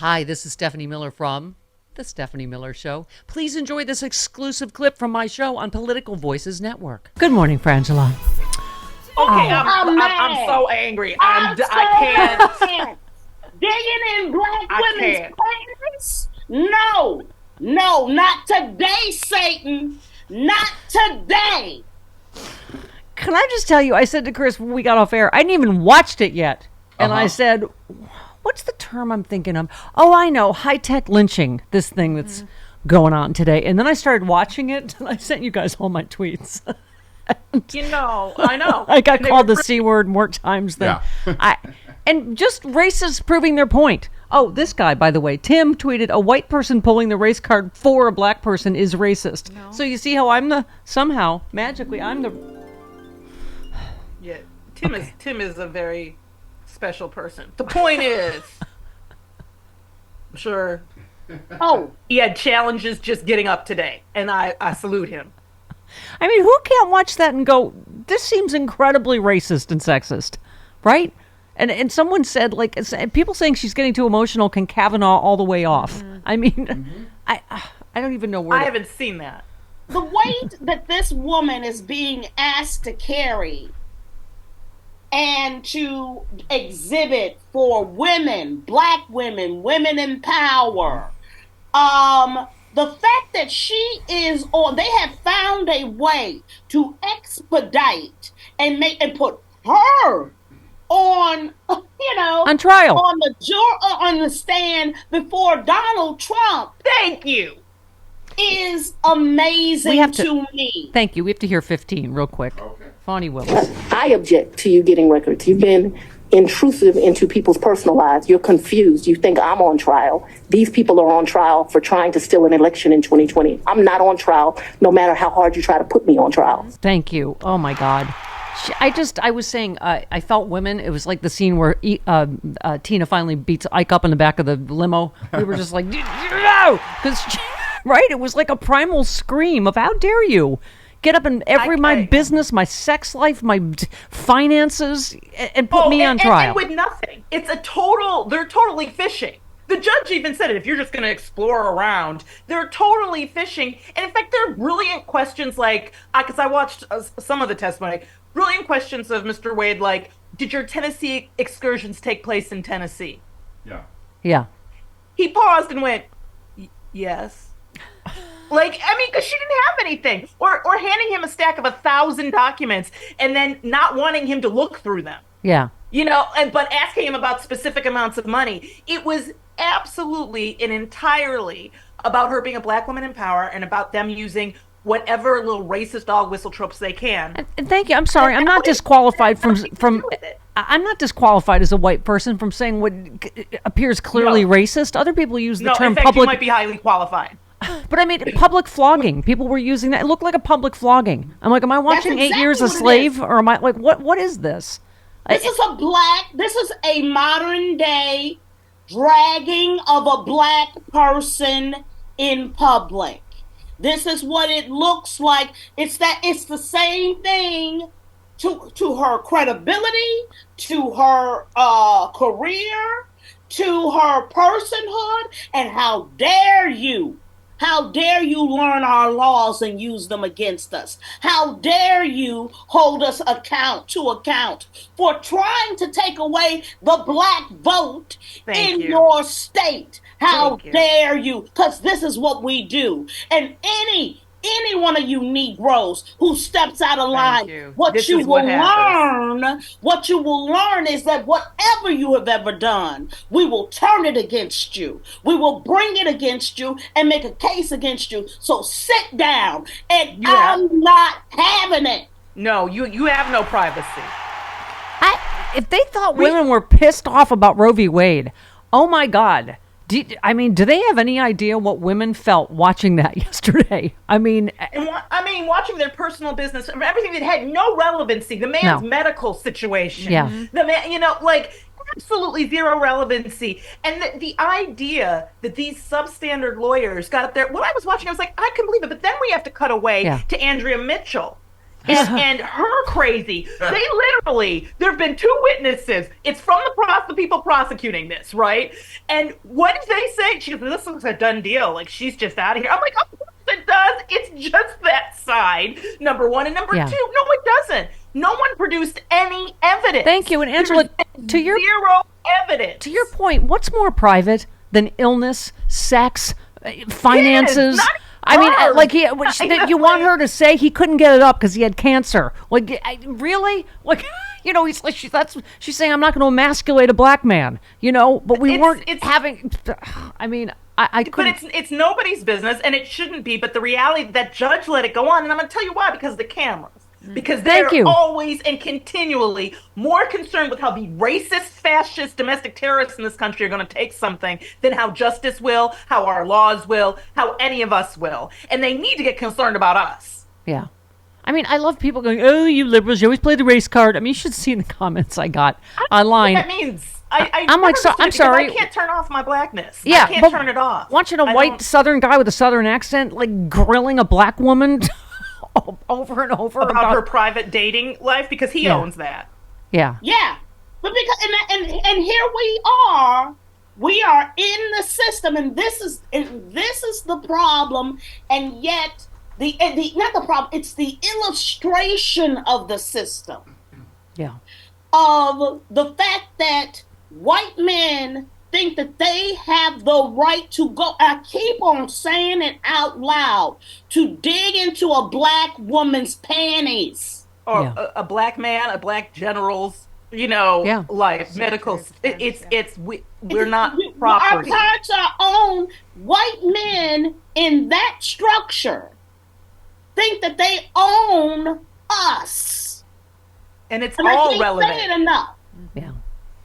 Hi, this is Stephanie Miller from The Stephanie Miller Show. Please enjoy this exclusive clip from my show on Political Voices Network. Good morning, Frangela. Okay, I'm so angry. I can't. Digging in black I women's can't. pants? No, not today, Satan. Not today. Can I just tell you, I said to Chris when we got off air, I hadn't even watched it yet. And I said, what's the term I'm thinking of? Oh, I know, high-tech lynching, this thing that's going on today. And then I started watching it, and I sent you guys all my tweets. I know. I got called the C word more times than Yeah. and just racists proving their point. Oh, this guy, by the way, Tim tweeted, a white person pulling the race card for a black person is racist. No. So you see how magically, I'm the... Yeah, Tim is a very special person. The point is, I'm sure. Oh, he had challenges just getting up today, and I salute him. I mean, who can't watch that and go, this seems incredibly racist and sexist, right? And someone said, like, people saying she's getting too emotional can Kavanaugh all the way off. I mean, I don't even know where. I haven't seen that. the weight that this woman is being asked to carry and to exhibit for women, black women, women in power. The fact that she is on, they have found a way to expedite and put her on, on trial, on the stand before Donald Trump. Thank you. Is amazing to me. Thank you. We have to hear 15 real quick. Okay. Fani Willis. I object to you getting records. You've been intrusive into people's personal lives. You're confused. You think I'm on trial. These people are on trial for trying to steal an election in 2020. I'm not on trial, no matter how hard you try to put me on trial. Thank you. Oh, my God. I was saying, I felt women. It was like the scene where Tina finally beats Ike up in the back of the limo. We were just like, no! Because, right? It was like a primal scream of, how dare you? Get up in my business, my sex life, my finances, and put me on trial. And with nothing. They're totally fishing. The judge even said it, if you're just going to explore around, they're totally fishing. And in fact, there are brilliant questions like, because I watched some of the testimony, brilliant questions of Mr. Wade, like, did your Tennessee excursions take place in Tennessee? Yeah. He paused and went, yes. Because she didn't have anything. Or handing him a stack of 1,000 documents and then not wanting him to look through them. Yeah. But asking him about specific amounts of money. It was absolutely and entirely about her being a black woman in power and about them using whatever little racist dog whistle tropes they can. And thank you. I'm sorry. I'm not disqualified from I'm not disqualified as a white person from saying what appears clearly racist. Other people use the term in fact, public. You might be highly qualified. But I mean, public flogging. People were using that. It looked like a public flogging. I'm like, am I watching 8 Years a Slave, or am I like, what is this? This is a modern day dragging of a black person in public. This is what it looks like. It's the same thing to her credibility, to her career, to her personhood, and how dare you? How dare you learn our laws and use them against us? How dare you hold us account for trying to take away the black vote in your state? How dare you? Because this is what we do. And any one of you Negroes who steps out of line, what you will learn is that whatever you have ever done, we will turn it against you. We will bring it against you and make a case against you. So sit down, and I'm not having it. No, you have no privacy. If they thought women were pissed off about Roe v. Wade, oh my God. Do they have any idea what women felt watching that yesterday? Watching their personal business, everything that had no relevancy, the man's medical situation, the man, absolutely zero relevancy. And the idea that these substandard lawyers got up there, when I was watching, I was like, I can believe it. But then we have to cut away to Andrea Mitchell. and her crazy. They literally, there have been two witnesses. It's from the people prosecuting this, right? And what did they say? She goes, this looks a done deal. Like, she's just out of here. I'm like, of course it does. It's just that side, number one. And number two, no, it doesn't. No one produced any evidence. Thank you. And Angela, to your zero evidence. To your point, what's more private than illness, sex, finances? I mean, like you want her to say he couldn't get it up because he had cancer. Like, really? Like, he's like she's saying I'm not going to emasculate a black man. But we weren't having. I mean, I couldn't. But it's nobody's business, and it shouldn't be. But the reality that judge let it go on, and I'm going to tell you why, because of the cameras. Because they're always and continually more concerned with how the racist, fascist, domestic terrorists in this country are going to take something than how justice will, how our laws will, how any of us will. And they need to get concerned about us. Yeah. I mean, I love people going, oh, you liberals, you always play the race card. I mean, you should see the comments I got online. What that means. I'm like, I'm sorry. I can't turn off my blackness. Yeah, I can't turn it off. Watching a white Southern guy with a Southern accent, like, grilling a black woman over and over about her private dating life, because he owns that. Yeah. But because and here we are in the system, and this is the problem, and yet the not the problem, it's the illustration of the system. Yeah. Of the fact that white men think that they have the right to go, I keep on saying it out loud, to dig into a black woman's panties. Or a black man, a black general's, life, medical. We're not property. Our parts are owned. White men in that structure think that they own us. And it's all relevant. I can't say it enough. Yeah.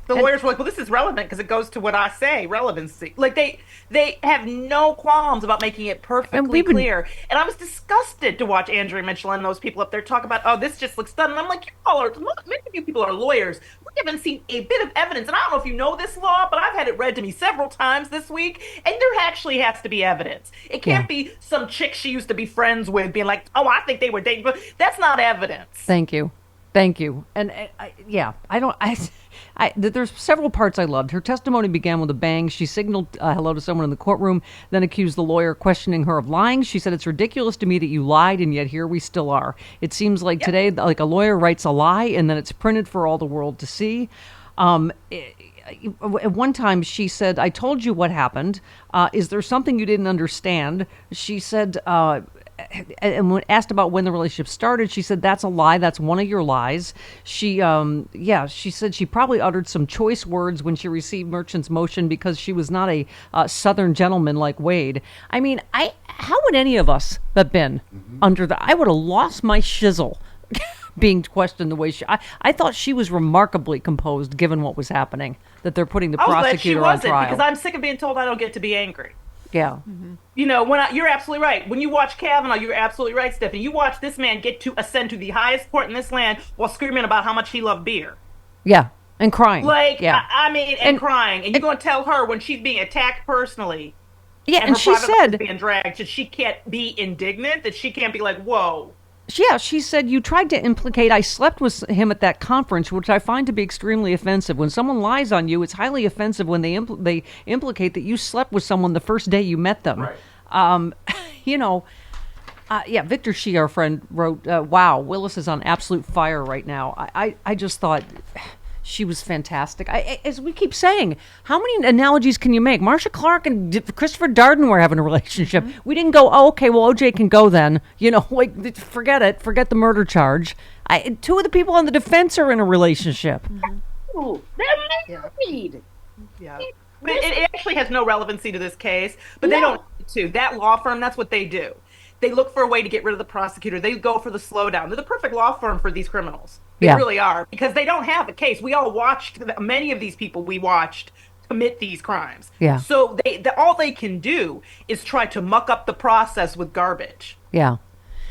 The lawyers were like, well, this is relevant because it goes to what I say, relevancy. Like, they have no qualms about making it perfectly clear. And I was disgusted to watch Andrea Mitchell and those people up there talk about, oh, this just looks done. And I'm like, many of you people are lawyers. We haven't seen a bit of evidence. And I don't know if you know this law, but I've had it read to me several times this week. And there actually has to be evidence. It can't be some chick she used to be friends with being like, oh, I think they were dating. But that's not evidence. Thank you. And there's several parts I loved. Her testimony began with a bang. She signaled hello to someone in the courtroom, then accused the lawyer questioning her of lying. She said, it's ridiculous to me that you lied, and yet here we still are. It seems like today, like a lawyer writes a lie, and then it's printed for all the world to see. At one time, she said, I told you what happened. Is there something you didn't understand? She said... and when asked about when the relationship started, she said, that's a lie. That's one of your lies. She said she probably uttered some choice words when she received Merchant's motion because she was not a Southern gentleman like Wade. I mean, how would any of us have been under that? I would have lost my shizzle being questioned the way I thought she was remarkably composed given what was happening, that they're putting the prosecutor on trial. Because I'm sick of being told I don't get to be angry. Yeah. Mm-hmm. You're absolutely right. When you watch Kavanaugh, you're absolutely right, Stephanie. You watch this man get to ascend to the highest point in this land while screaming about how much he loved beer. Yeah. And crying. And crying. And you're going to tell her when she's being attacked personally. Yeah, and she said... being dragged, that she can't be indignant, that she can't be like, whoa. Yeah, she said, you tried to implicate, I slept with him at that conference, which I find to be extremely offensive. When someone lies on you, it's highly offensive when they implicate that you slept with someone the first day you met them. Right. Victor Shee, our friend, wrote, wow, Willis is on absolute fire right now. I just thought... She was fantastic. As we keep saying, how many analogies can you make? Marcia Clark and Christopher Darden were having a relationship. Mm-hmm. We didn't go, okay, well, OJ can go then. Forget it. Forget the murder charge. Two of the people on the defense are in a relationship. Mm-hmm. Ooh, they're married. Yeah. But it actually has no relevancy to this case, but they don't need to. That law firm, that's what they do. They look for a way to get rid of the prosecutor. They go for the slowdown. They're the perfect law firm for they criminals. They really are, because they don't have a case. We all watched, many of these people we watched commit these crimes. Yeah. So all they can do is try to muck up the process with garbage. Yeah.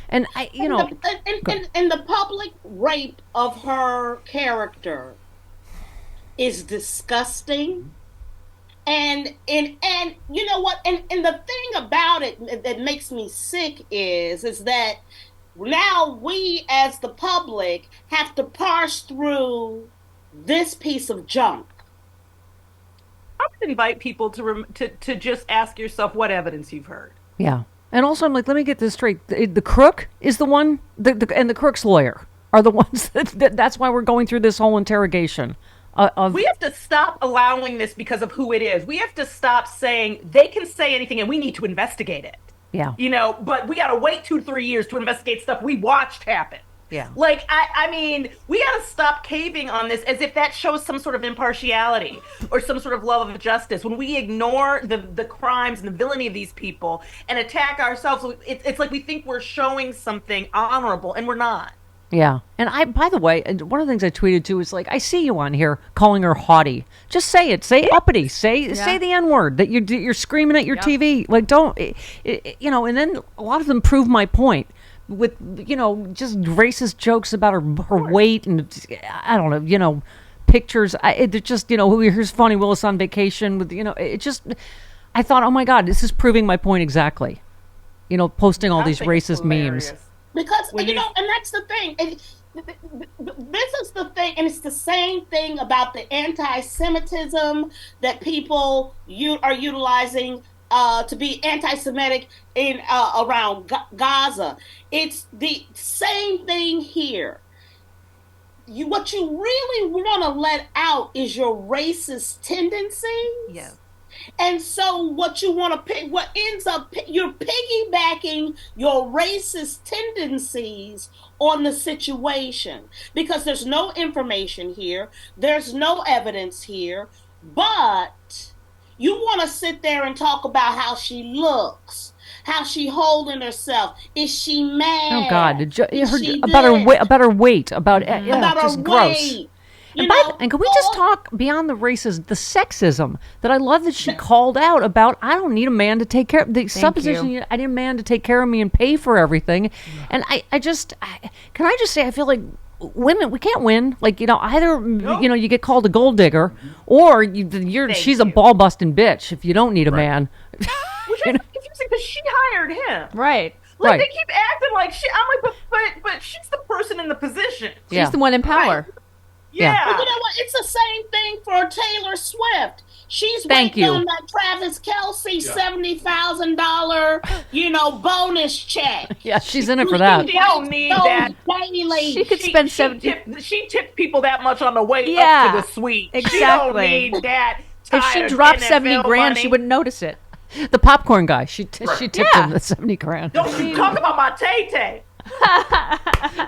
And the public rape of her character is disgusting. And you know what? And the thing about it that makes me sick is that Now we, as the public, have to parse through this piece of junk. I would invite people to just ask yourself what evidence you've heard. Yeah. And also, I'm like, let me get this straight. The crook is the one, and the crook's lawyer are the ones that's why we're going through this whole interrogation. We have to stop allowing this because of who it is. We have to stop saying they can say anything and we need to investigate it. Yeah. But we got to wait 2-3 years to investigate stuff we watched happen. Yeah. Like, I mean, we got to stop caving on this as if that shows some sort of impartiality or some sort of love of justice. When we ignore the crimes and the villainy of these people and attack ourselves, it's like we think we're showing something honorable, and we're not. Yeah. And by the way, one of the things I tweeted too is like, I see you on here calling her haughty. Just say it. Say uppity. Say the N-word that you're screaming at your TV. Like, don't, and then a lot of them prove my point with, just racist jokes about her weight and I don't know, pictures. It just, here's Fani Willis on vacation with, it just, I thought, oh my God, this is proving my point exactly. Posting all these racist memes. Because, and that's the thing. This is the thing, and it's the same thing about the anti-Semitism that people are utilizing to be anti-Semitic in around Gaza. It's the same thing here. What you really want to let out is your racist tendencies. Yeah. And so what you want to pick, what ends up, you're piggybacking your racist tendencies on the situation because there's no information here. There's no evidence here, but you want to sit there and talk about how she looks, how she holding herself. Is she mad? Oh God. About her weight, about just her gross. weight. And can we just talk beyond the racism, the sexism that I love that she called out about? I don't need a man to take care of the supposition. I need a man to take care of me and pay for everything. And can I just say, I feel like women, we can't win. Like, either, you get called a gold digger or she's a ball busting bitch if you don't need a man. Which is confusing because she hired him. Right. Like, they keep acting like I'm like, but she's the person in the position. She's the one in power. Right. Yeah. But you know what? It's the same thing for Taylor Swift. She's waiting on that Travis Kelce $70,000, bonus check. Yeah, she's in it for that. She don't need that. Daily. She could spend She tipped people that much on the way up to the suite. Exactly. She don't need that. If she dropped $70,000, money. she wouldn't notice it. The popcorn guy, she tipped him the $70,000. Don't you talk about my Tay-Tay.